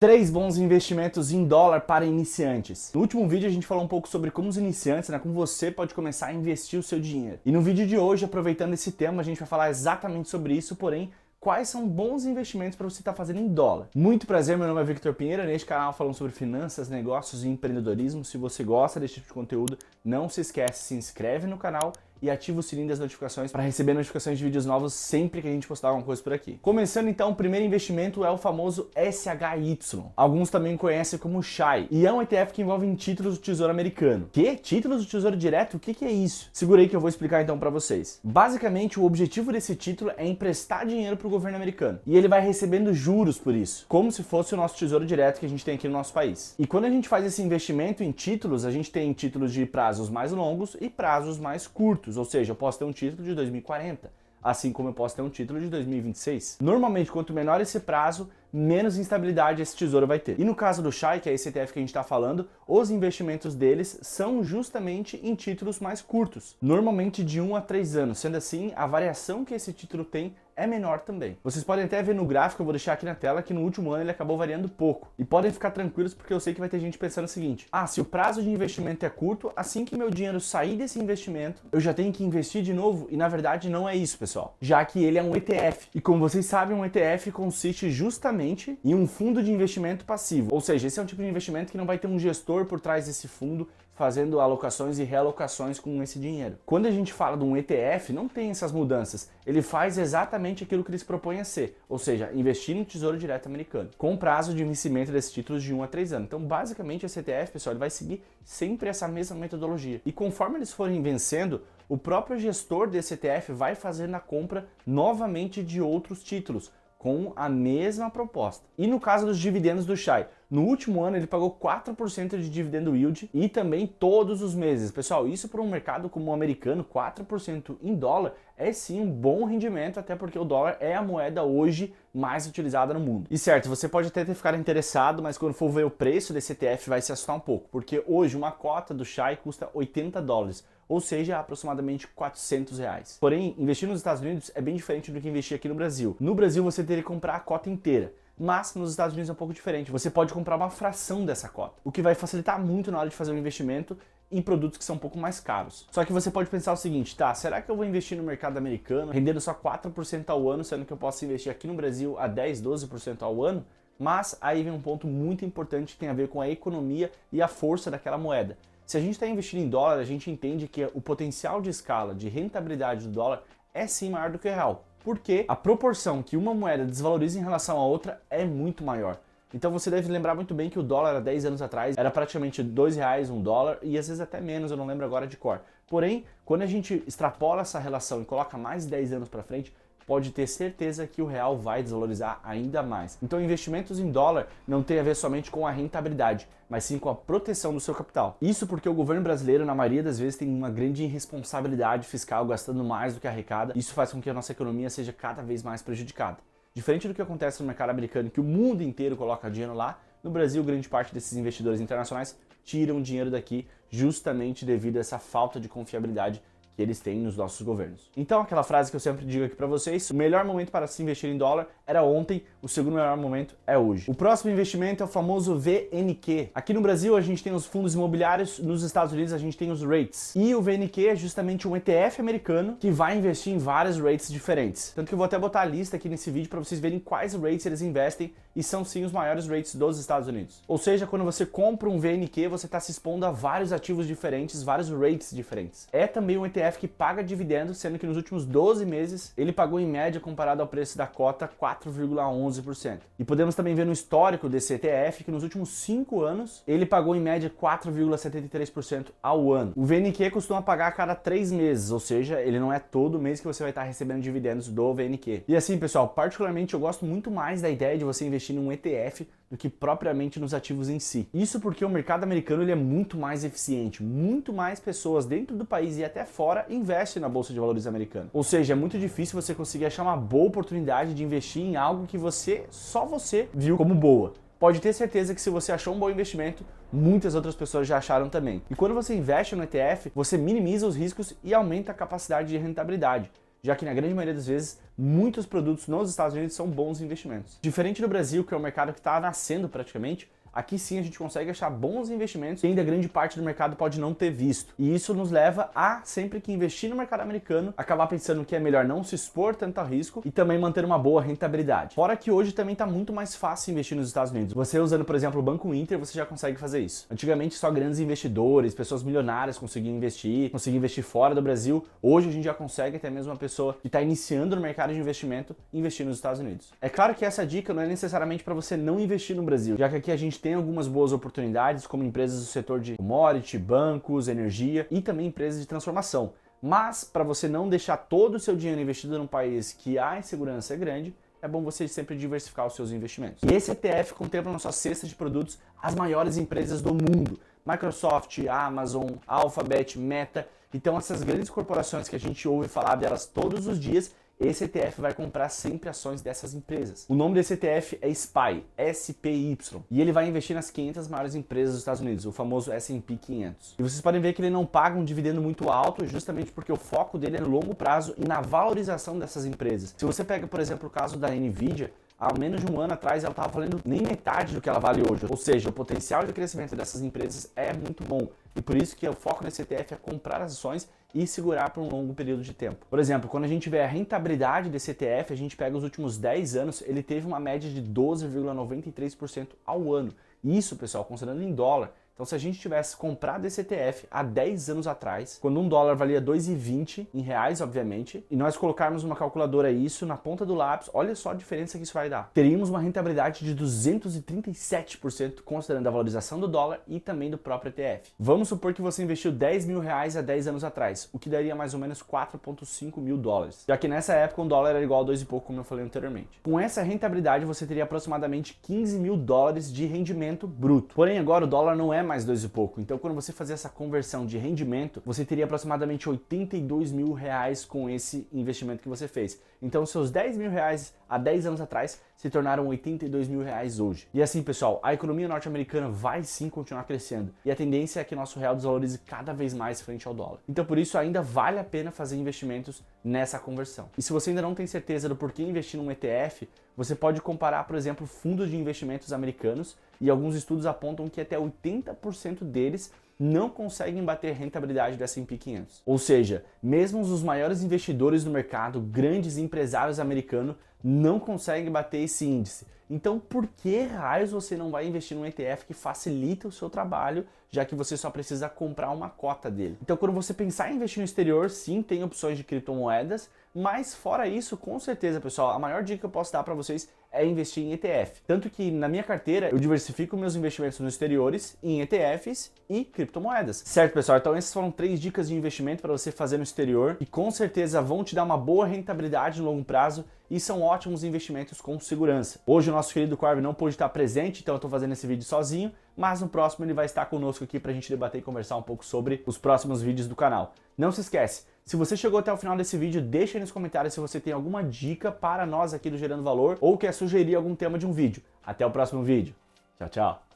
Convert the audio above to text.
3 bons investimentos em dólar para iniciantes. No último vídeo a gente falou um pouco sobre como os iniciantes, como você pode começar a investir o seu dinheiro. E no vídeo de hoje, aproveitando esse tema, a gente vai falar exatamente sobre isso, porém, quais são bons investimentos para você estar fazendo em dólar. Muito prazer, meu nome é Victor Pinheiro, neste canal falamos sobre finanças, negócios e empreendedorismo. Se você gosta desse tipo de conteúdo, não se esquece, se inscreve no canal e ativa o sininho das notificações para receber notificações de vídeos novos sempre que a gente postar alguma coisa por aqui. Começando então, o primeiro investimento é o famoso SHY. Alguns também conhecem como SHY. E é um ETF que envolve títulos do Tesouro Americano. Que? Títulos do Tesouro Direto? O que é isso? Segura aí que eu vou explicar então para vocês. Basicamente, o objetivo desse título é emprestar dinheiro para o governo americano. E ele vai recebendo juros por isso, como se fosse o nosso Tesouro Direto que a gente tem aqui no nosso país. E quando a gente faz esse investimento em títulos, a gente tem títulos de prazos mais longos e prazos mais curtos. Ou seja, eu posso ter um título de 2040, assim como eu posso ter um título de 2026. Normalmente, quanto menor esse prazo, menos instabilidade esse tesouro vai ter. E no caso do SHY, que é esse ETF que a gente está falando, os investimentos deles são justamente em títulos mais curtos, normalmente de 1 a 3 anos. Sendo assim, a variação que esse título tem é menor também. Vocês podem até ver no gráfico, eu vou deixar aqui na tela, que no último ano ele acabou variando pouco. E podem ficar tranquilos porque eu sei que vai ter gente pensando o seguinte: se o prazo de investimento é curto, assim que meu dinheiro sair desse investimento, eu já tenho que investir de novo. E na verdade não é isso, pessoal. Já que ele é um ETF. E como vocês sabem, um ETF consiste justamente em um fundo de investimento passivo. Ou seja, esse é um tipo de investimento que não vai ter um gestor por trás desse fundo fazendo alocações e realocações com esse dinheiro. Quando a gente fala de um ETF, não tem essas mudanças. Ele faz exatamente aquilo que ele se propõe a ser, ou seja, investir no Tesouro Direto americano, com prazo de vencimento desses títulos de 1 a 3 anos. Então, basicamente, esse ETF, pessoal, ele vai seguir sempre essa mesma metodologia. E conforme eles forem vencendo, o próprio gestor desse ETF vai fazer a compra novamente de outros títulos, com a mesma proposta. E no caso dos dividendos do SHY, no último ano ele pagou 4% de dividendo yield e também todos os meses. Pessoal, isso para um mercado como o americano, 4% em dólar, é sim um bom rendimento, até porque o dólar é a moeda hoje mais utilizada no mundo. E certo, você pode até ter ficado interessado, mas quando for ver o preço desse ETF vai se assustar um pouco, porque hoje uma cota do SHY custa $80. Ou seja, aproximadamente R$400. Porém, investir nos Estados Unidos é bem diferente do que investir aqui no Brasil. No Brasil, você teria que comprar a cota inteira. Mas nos Estados Unidos é um pouco diferente. Você pode comprar uma fração dessa cota, o que vai facilitar muito na hora de fazer um investimento em produtos que são um pouco mais caros. Só que você pode pensar o seguinte: será que eu vou investir no mercado americano, rendendo só 4% ao ano, sendo que eu posso investir aqui no Brasil a 10, 12% ao ano? Mas aí vem um ponto muito importante que tem a ver com a economia e a força daquela moeda. Se a gente está investindo em dólar, a gente entende que o potencial de escala, de rentabilidade do dólar é sim maior do que o real, porque a proporção que uma moeda desvaloriza em relação à outra é muito maior. Então você deve lembrar muito bem que o dólar há 10 anos atrás era praticamente R$2 um dólar e às vezes até menos, eu não lembro agora de cor. Porém, quando a gente extrapola essa relação e coloca mais de 10 anos para frente, pode ter certeza que o real vai desvalorizar ainda mais. Então, investimentos em dólar não tem a ver somente com a rentabilidade, mas sim com a proteção do seu capital. Isso porque o governo brasileiro, na maioria das vezes, tem uma grande irresponsabilidade fiscal, gastando mais do que arrecada. Isso faz com que a nossa economia seja cada vez mais prejudicada. Diferente do que acontece no mercado americano, que o mundo inteiro coloca dinheiro lá, no Brasil, grande parte desses investidores internacionais tiram dinheiro daqui justamente devido a essa falta de confiabilidade que eles têm nos nossos governos. Então, aquela frase que eu sempre digo aqui para vocês: o melhor momento para se investir em dólar era ontem, o segundo melhor momento é hoje. O próximo investimento é o famoso VNQ. Aqui no Brasil a gente tem os fundos imobiliários, nos Estados Unidos a gente tem os REITs. E o VNQ é justamente um ETF americano que vai investir em vários REITs diferentes. Tanto que eu vou até botar a lista aqui nesse vídeo para vocês verem quais REITs eles investem, e são sim os maiores REITs dos Estados Unidos. Ou seja, quando você compra um VNQ, você está se expondo a vários ativos diferentes, vários REITs diferentes. É também um ETF que paga dividendos, sendo que nos últimos 12 meses ele pagou em média, comparado ao preço da cota, 4,11%. E podemos também ver no histórico desse ETF que nos últimos 5 anos ele pagou em média 4,73% ao ano. O VNQ costuma pagar a cada 3 meses, ou seja, ele não é todo mês que você vai estar recebendo dividendos do VNQ. E assim, pessoal, particularmente eu gosto muito mais da ideia de você investir num ETF do que propriamente nos ativos em si. Isso porque o mercado americano ele é muito mais eficiente, muito mais pessoas dentro do país e até fora investem na Bolsa de Valores americana. Ou seja, é muito difícil você conseguir achar uma boa oportunidade de investir em algo que só você viu como boa. Pode ter certeza que se você achou um bom investimento, muitas outras pessoas já acharam também. E quando você investe no ETF, você minimiza os riscos e aumenta a capacidade de rentabilidade. já que na grande maioria das vezes, muitos produtos nos Estados Unidos são bons investimentos. Diferente do Brasil, que é um mercado que está nascendo praticamente, aqui sim a gente consegue achar bons investimentos que ainda grande parte do mercado pode não ter visto. E isso nos leva a, sempre que investir no mercado americano, acabar pensando que é melhor não se expor tanto a risco e também manter uma boa rentabilidade. Fora que hoje também está muito mais fácil investir nos Estados Unidos. Você usando, por exemplo, o Banco Inter, você já consegue fazer isso. Antigamente só grandes investidores, pessoas milionárias conseguiam investir fora do Brasil. Hoje a gente já consegue até mesmo uma pessoa que está iniciando no mercado de investimento investir nos Estados Unidos. É claro que essa dica não é necessariamente para você não investir no Brasil, já que aqui a gente tem algumas boas oportunidades, como empresas do setor de commodity, bancos, energia e também empresas de transformação. Mas, para você não deixar todo o seu dinheiro investido num país que a insegurança é grande, é bom você sempre diversificar os seus investimentos. E esse ETF contempla na sua cesta de produtos as maiores empresas do mundo. Microsoft, Amazon, Alphabet, Meta. Então, essas grandes corporações que a gente ouve falar delas todos os dias, esse ETF vai comprar sempre ações dessas empresas. O nome desse ETF é SPY, S-P-Y, e ele vai investir nas 500 maiores empresas dos Estados Unidos, o famoso S&P 500. E vocês podem ver que ele não paga um dividendo muito alto, justamente porque o foco dele é no longo prazo e na valorização dessas empresas. Se você pega, por exemplo, o caso da Nvidia, há menos de um ano atrás ela estava valendo nem metade do que ela vale hoje. Ou seja, o potencial de crescimento dessas empresas é muito bom. E por isso que o foco nesse ETF é comprar as ações e segurar por um longo período de tempo. Por exemplo, quando a gente vê a rentabilidade desse ETF, a gente pega os últimos 10 anos, ele teve uma média de 12,93% ao ano. Isso, pessoal, considerando em dólar. Então, se a gente tivesse comprado esse ETF há 10 anos atrás, quando um dólar valia 2,20 em reais, obviamente, e nós colocarmos uma calculadora isso na ponta do lápis, olha só a diferença que isso vai dar. Teríamos uma rentabilidade de 237%, considerando a valorização do dólar e também do próprio ETF. Vamos supor que você investiu 10 mil reais há 10 anos atrás, o que daria mais ou menos 4,5 mil dólares, já que nessa época um dólar era igual a 2 e pouco, como eu falei anteriormente. Com essa rentabilidade, você teria aproximadamente 15 mil dólares de rendimento bruto. Porém, agora o dólar não é mais 2 e pouco. Então, quando você fazer essa conversão de rendimento, você teria aproximadamente 82 mil reais com esse investimento que você fez. Então, seus 10 mil reais há 10 anos atrás se tornaram 82 mil reais hoje. E assim, pessoal, a economia norte-americana vai sim continuar crescendo. E a tendência é que nosso real desvalorize cada vez mais frente ao dólar. Então, por isso, ainda vale a pena fazer investimentos nessa conversão. E se você ainda não tem certeza do porquê investir num ETF, você pode comparar, por exemplo, fundos de investimentos americanos, e alguns estudos apontam que até 80% deles não conseguem bater a rentabilidade do S&P 500. Ou seja, mesmo os maiores investidores do mercado, grandes empresários americanos, não conseguem bater esse índice. Então, por que raios você não vai investir num ETF que facilita o seu trabalho, já que você só precisa comprar uma cota dele? Então, quando você pensar em investir no exterior, sim, tem opções de criptomoedas, mas fora isso, com certeza, pessoal, a maior dica que eu posso dar para vocês é investir em ETF. Tanto que na minha carteira eu diversifico meus investimentos nos exteriores em ETFs e criptomoedas. Certo, pessoal? Então essas foram 3 dicas de investimento para você fazer no exterior e com certeza vão te dar uma boa rentabilidade no longo prazo e são ótimos investimentos com segurança. Hoje o nosso querido Corby não pôde estar presente, então eu estou fazendo esse vídeo sozinho, mas no próximo ele vai estar conosco aqui para a gente debater e conversar um pouco sobre os próximos vídeos do canal. Não se esquece, se você chegou até o final desse vídeo, deixa aí nos comentários se você tem alguma dica para nós aqui do Gerando Valor ou quer sugerir algum tema de um vídeo. Até o próximo vídeo. Tchau, tchau.